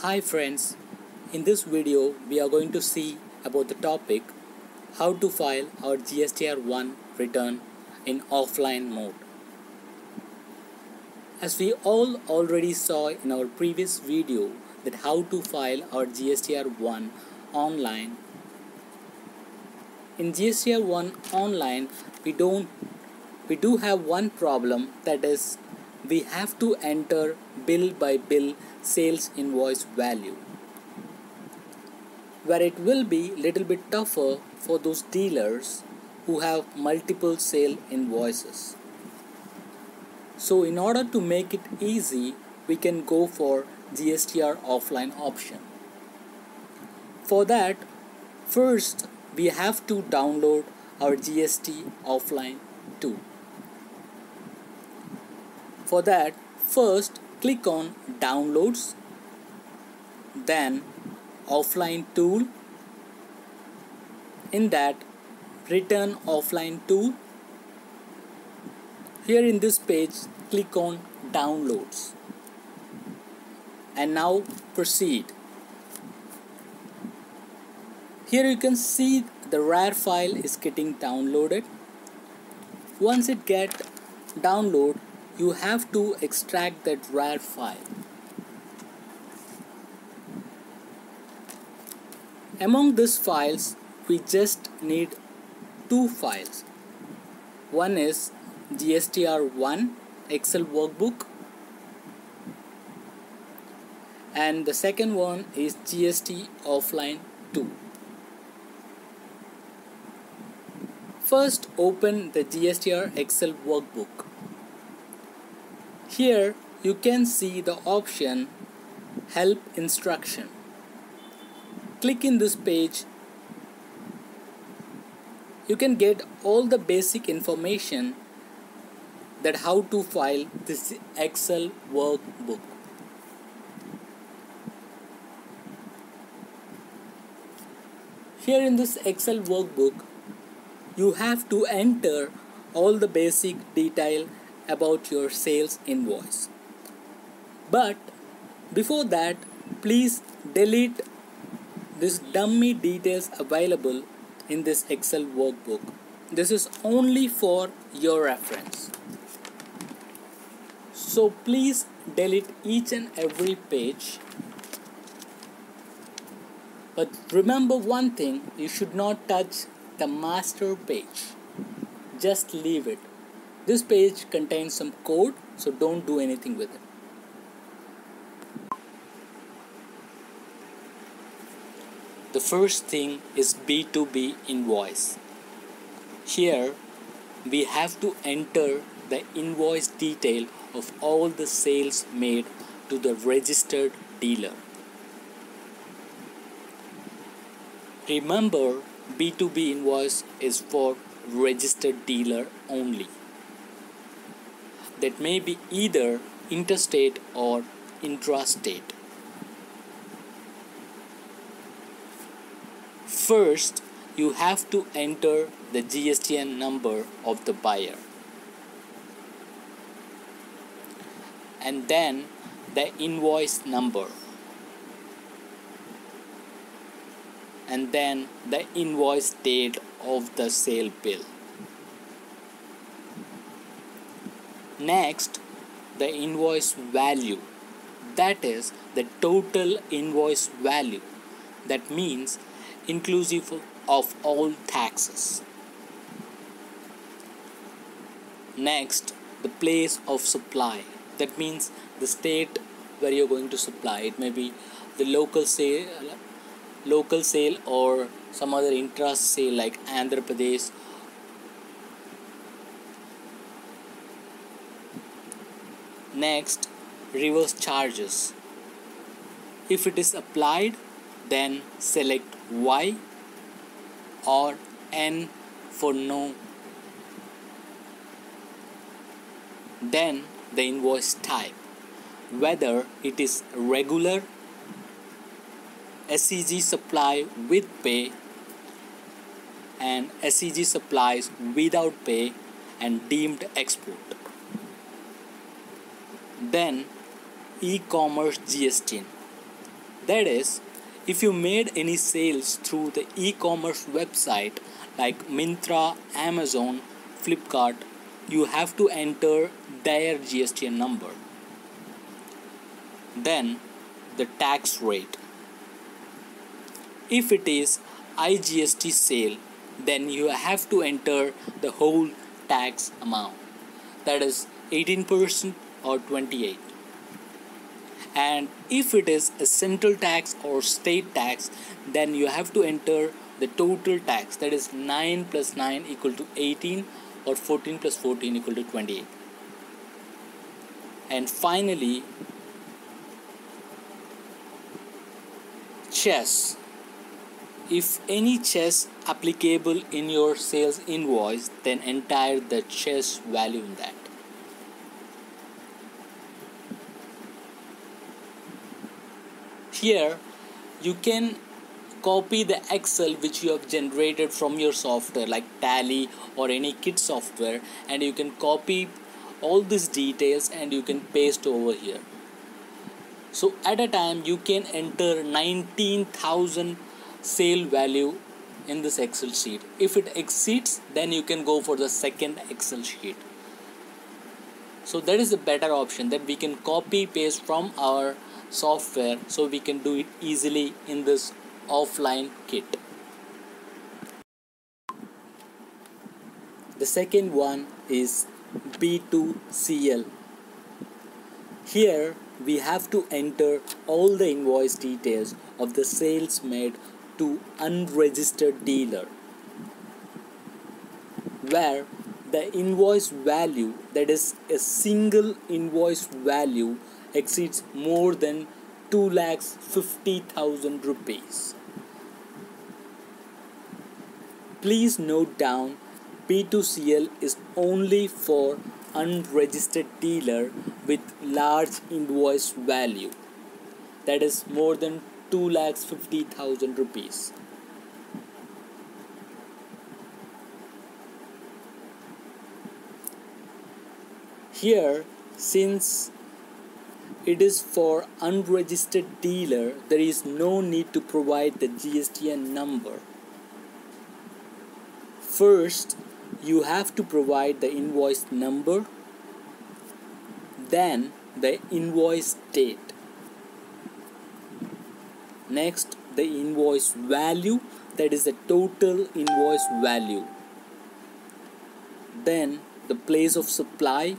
Hi friends, in this video we are going to see about the topic how to file our Gstr1 return in offline mode. As we all already saw in our previous video that how to file our Gstr1 online. In Gstr1 online we do have one problem, that is we have to enter bill by bill sales invoice value, where it will be little bit tougher for those dealers who have multiple sale invoices. So in order to make it easy, we can go for Gstr offline option. For that, first we have to download our GST offline 2. For that, first click on downloads, then offline tool. In that, return offline tool. Here in this page, click on downloads and now proceed. Here you can see the RAR file is getting downloaded. Once it gets downloaded, you have to extract that RAR file. Among these files, we just need two files. One is Gstr1 Excel workbook and the second one is GST offline 2. First open the Gstr Excel workbook. Here you can see the option help instruction. Click in this page. You can get all the basic information that how to file this Excel workbook. Here in this Excel workbook, you have to enter all the basic detail about your sales invoice. But before that, please delete this dummy details available in this Excel workbook. This is only for your reference. So please delete each and every page. But remember one thing, you should not touch the master page. Just leave it. This page contains some code, so don't do anything with it. The first thing is B2b Invoice. Here we have to enter the invoice detail of all the sales made to the registered dealer. Remember, B2b Invoice is for registered dealer only. That may be either interstate or intrastate. First, you have to enter the GSTN number of the buyer, and then the invoice number, and then the invoice date of the sale bill. Next, the invoice value, that is the total invoice value. That means inclusive of all taxes. Next, the place of supply, that means the state where you're going to supply. It may be the local sale or some other intra sale like Andhra Pradesh. Next, reverse charges. If it is applied, then select Y or N for no. Then the invoice type, whether it is regular, SEG supply with pay, and SEG supplies without pay, and deemed export. Then e-commerce GST. That is, if you made any sales through the e-commerce website like Myntra, Amazon, Flipkart, you have to enter their GST number. Then the tax rate. If it is IGST sale, then you have to enter the whole tax amount, that is 18% or 28%. And if it is a central tax or state tax, then you have to enter the total tax, that is 9 plus 9 equal to 18 or 14 plus 14 equal to 28. And finally, chess. If any chess applicable in your sales invoice, then enter the chess value in that. Here you can copy the Excel which you have generated from your software like Tally or any kit software, and you can copy all these details and you can paste over here. So at a time you can enter 19,000 sale value in this Excel sheet. If it exceeds, then you can go for the second Excel sheet. So that is a better option, that we can copy paste from our software, so we can do it easily in this offline kit. The second one is B2CL. Here we have to enter all the invoice details of the sales made to unregistered dealer, where the invoice value, that is a single invoice value, exceeds more than 2,50,000 rupees. Please note down, B2CL is only for unregistered dealer with large invoice value, that is more than 2,50,000 rupees. Here, since it is for unregistered dealer, there is no need to provide the GSTN number. First, you have to provide the invoice number, then the invoice date. Next, the invoice value, that is the total invoice value. Then the place of supply,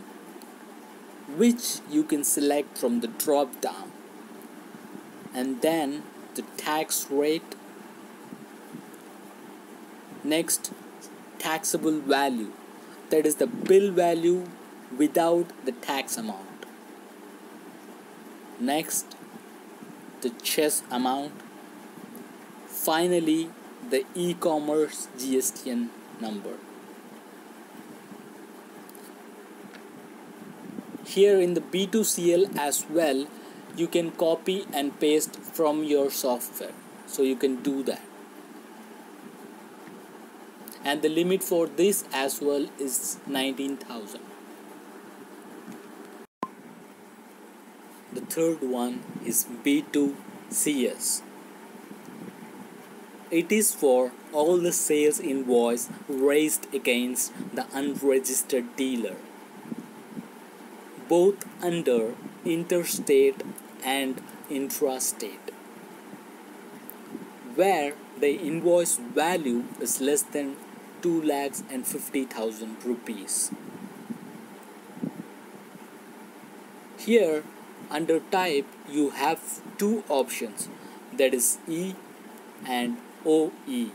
which you can select from the drop down, and then the tax rate. Next, taxable value, that is the bill value without the tax amount. Next, the chess amount. Finally, the e-commerce GSTN number. Here in the B2CL as well, you can copy and paste from your software, so you can do that. And the limit for this as well is 19,000. The third one is B2CS. It is for all the sales invoice raised against the unregistered dealer, both under interstate and intrastate, where the invoice value is less than 2,50,000 rupees. Here under type you have two options, that is E and OE.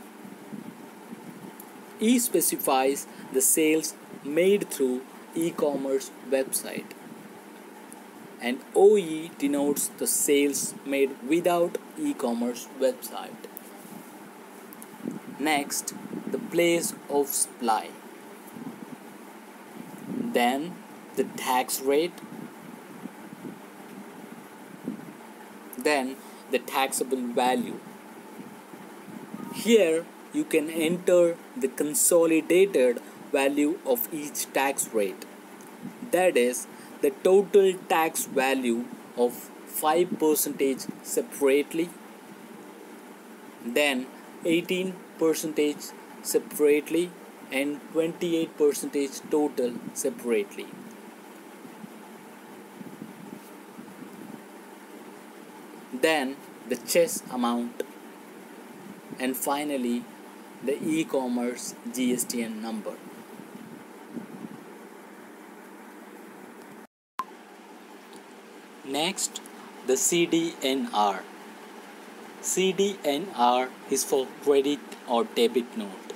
E specifies the sales made through e-commerce website, and OE denotes the sales made without e-commerce website. Next, the place of supply, then the tax rate, then the taxable value. Here you can enter the consolidated value of each tax rate, that is the total tax value of 5% separately, then 18% separately, and 28% total separately. Then the chess amount, and finally the e-commerce GSTN number. Next, the CDNR. CDNR is for credit or debit note.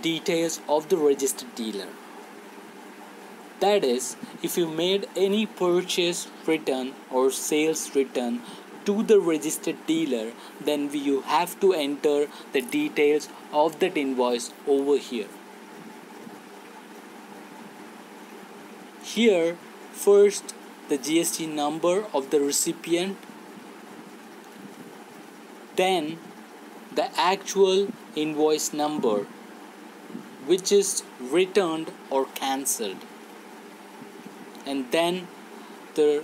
Details of the registered dealer. That is, if you made any purchase return or sales return to the registered dealer, then you have to enter the details of that invoice over here. Here, first the GST number of the recipient, then the actual invoice number which is returned or cancelled, and then the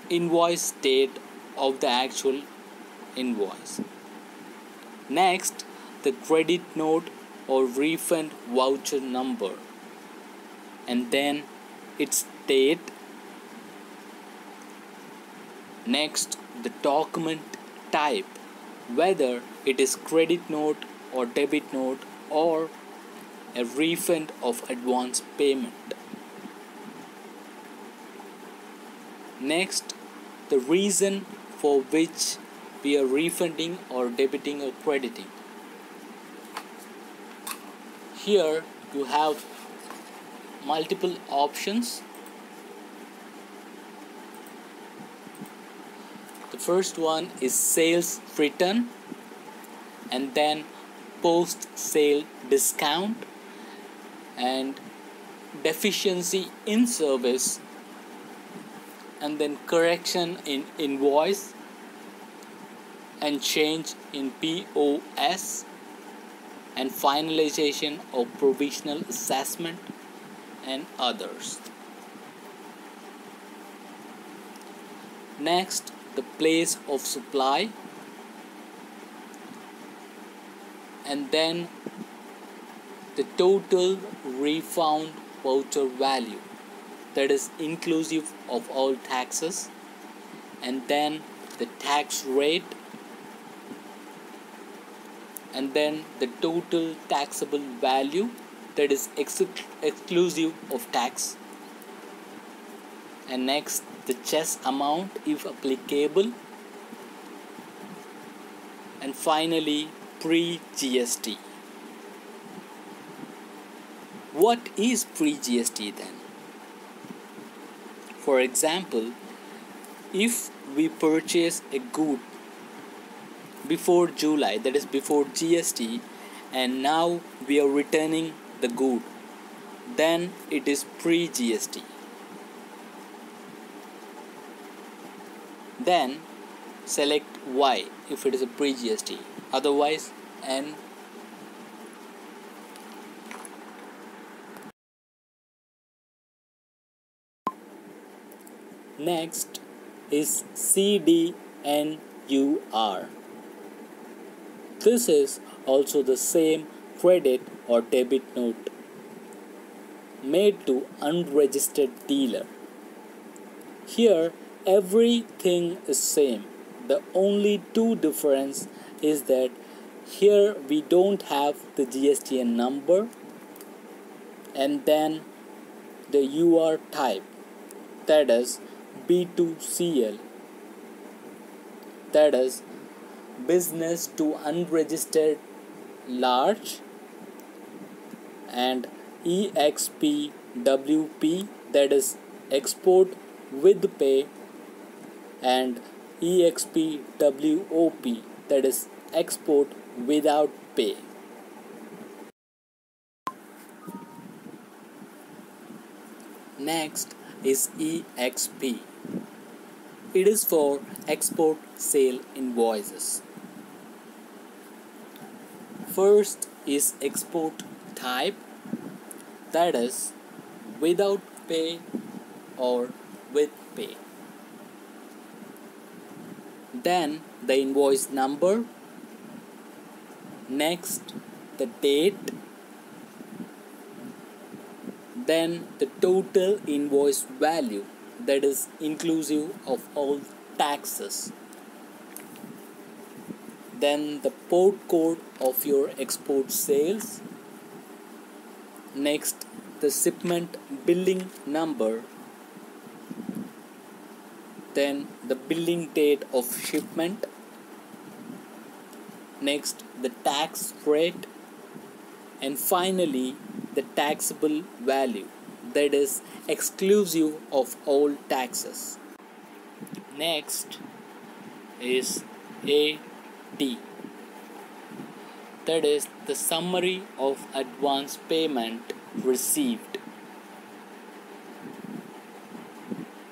invoice date of the actual invoice. Next, the credit note or refund voucher number, and then its date. Next, the document type, whether it is credit note or debit note or a refund of advance payment. Next, the reason for which we are refunding or debiting or crediting. Here you have multiple options. The first one is sales return, and then post-sale discount, and deficiency in service, and then correction in invoice, and change in POS, and finalization of provisional assessment, and others. Next, the place of supply, and then the total refund voucher value, that is inclusive of all taxes, and then the tax rate, and then the total taxable value, that is exclusive of tax, and next the chess amount if applicable, and finally pre-GST. What is pre-GST then? For example, if we purchase a good before July, that is before GST, and now we are returning the good, then it is pre-GST. Then select Y if it is a pre-GST, otherwise N. Next is CDNUR. This is also the same credit or debit note made to unregistered dealer. Here everything is same. The only two difference is that here we don't have the GSTN number and then the UR type, that is B2CL, that is business to unregistered large, and EXPWP, that is export with pay, and EXPWOP, that is export without pay. Next is EXP. It is for export sale invoices. First is export type, that is without pay or with pay. Then the invoice number, next the date, then the total invoice value, that is inclusive of all taxes, then the port code of your export sales, next the shipment billing number, then the billing date of shipment, next the tax rate, and finally the taxable value, that is exclusive of all taxes. Next is AT, that is the summary of advance payment received.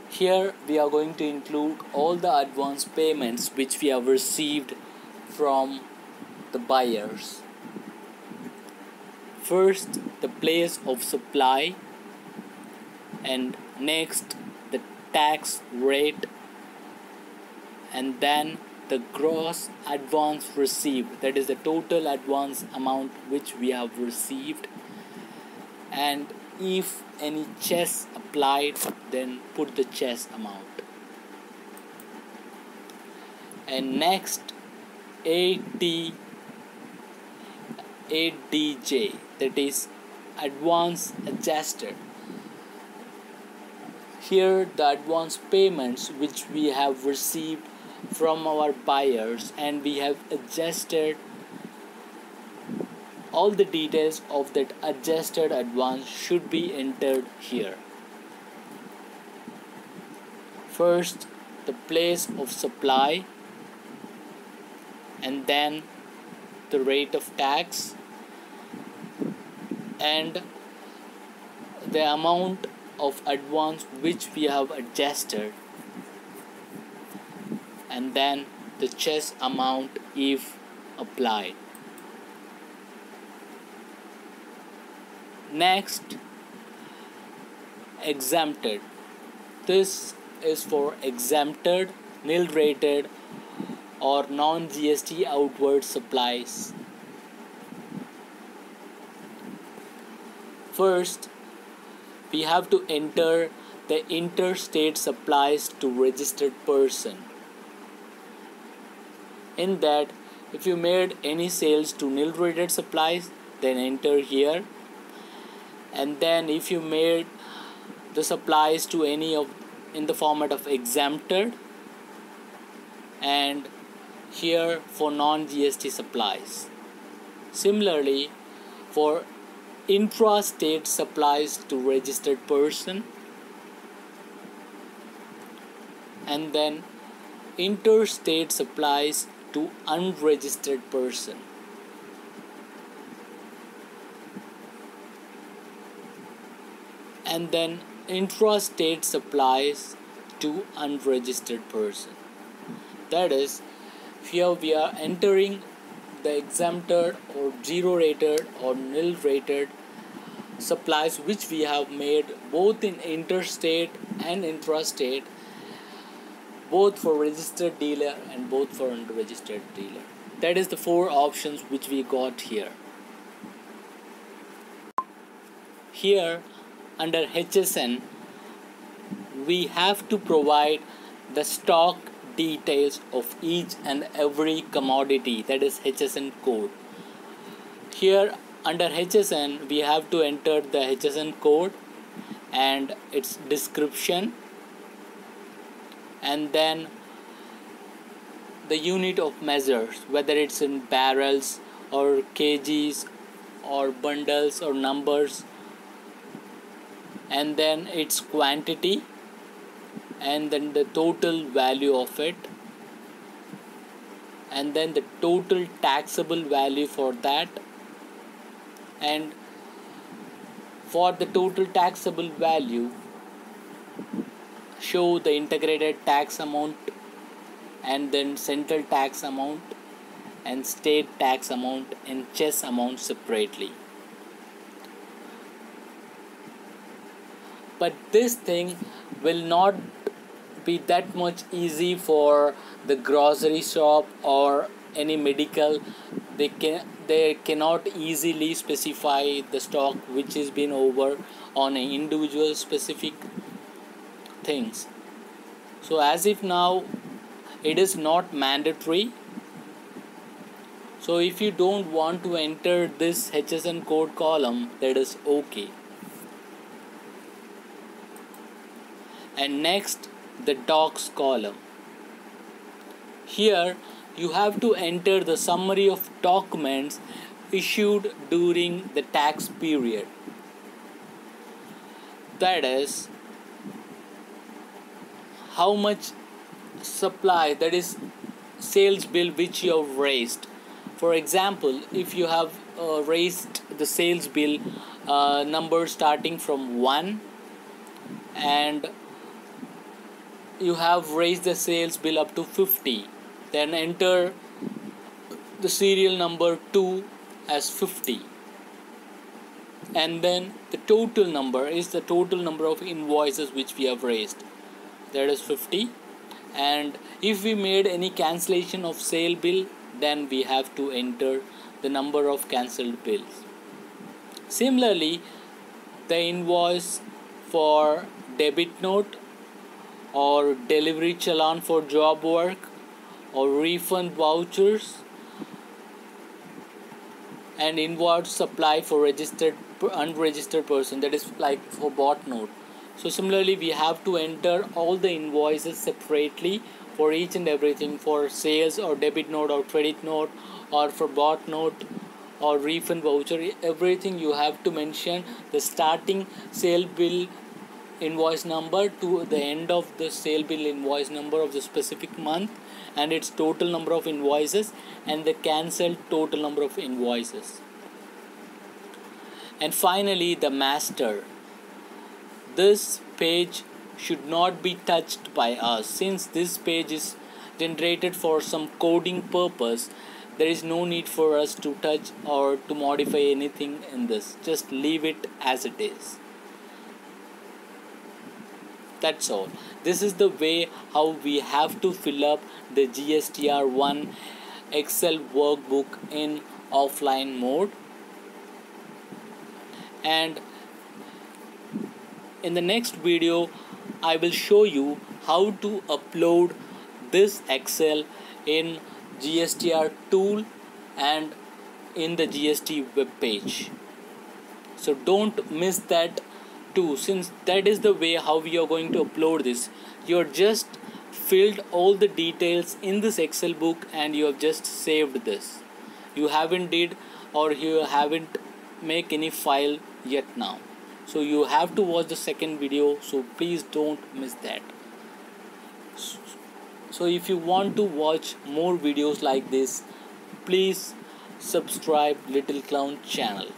Here we are going to include all the advance payments which we have received from the buyers. First, the place of supply, and next the tax rate, and then the gross advance received, that is the total advance amount which we have received, and if any chess applied, then put the chess amount. And next ADJ, that is advance adjusted. Here the advance payments which we have received from our buyers, and we have adjusted all the details of that adjusted advance should be entered here. First, the place of supply, and then the rate of tax, and the amount of advance which we have adjusted, and then the chess amount if applied. Next, exempted. This is for exempted, nil rated or non-GST outward supplies. First, we have to enter the interstate supplies to registered person. In that, if you made any sales to nil rated supplies, then enter here. And then if you made the supplies to any of in the format of exempted, and here for non-GST supplies. Similarly, for intra-state supplies to registered person, and then interstate supplies to unregistered person. And then intra-state supplies to unregistered person. That is, here we are entering the exempted or zero rated or nil rated supplies which we have made both in interstate and intrastate, both for registered dealer and both for unregistered dealer. That is the four options which we got here. Here under HSN, we have to provide the stock details of each and every commodity, that is HSN code. Here under HSN, we have to enter the HSN code and its description, and then the unit of measures, whether it's in barrels or kgs or bundles or numbers, and then its quantity, and then the total value of it, and then the total taxable value for that, and for the total taxable value show the integrated tax amount, and then central tax amount and state tax amount and chess amount separately. But this thing will not be that much easy for the grocery shop or any medical. They cannot easily specify the stock which is been over on an individual specific things. So as if now it is not mandatory. So if you don't want to enter this HSN code column, that is okay. And next, the docs column. Here you have to enter the summary of documents issued during the tax period. That is, how much supply, that is sales bill which you have raised. For example, if you have raised the sales bill number starting from 1 and you have raised the sales bill up to 50, then enter the serial number 2 as 50, and then the total number is the total number of invoices which we have raised, that is 50. And if we made any cancellation of sale bill, then we have to enter the number of cancelled bills. Similarly, the invoice for debit note or delivery challan for job work or refund vouchers and inward supply for registered unregistered person, that is like for bot note. So similarly we have to enter all the invoices separately for each and everything, for sales or debit note or credit note or for bot note or refund voucher. Everything you have to mention the starting sale bill invoice number to the end of the sale bill invoice number of the specific month and its total number of invoices and the cancelled total number of invoices. And finally, the master. This page should not be touched by us. Since this page is generated for some coding purpose, there is no need for us to touch or to modify anything in this. Just leave it as it is. That's all. This is the way how we have to fill up the GSTR1 Excel workbook in offline mode. And in the next video, I will show you how to upload this Excel in GSTR tool and in the GST web page. So don't miss that too, since that is the way how we are going to upload this. You are just filled all the details in this Excel book and you have just saved this. You haven't did or you haven't make any file yet now. So you have to watch the second video, so please don't miss that. So if you want to watch more videos like this, please subscribe Little Clown channel.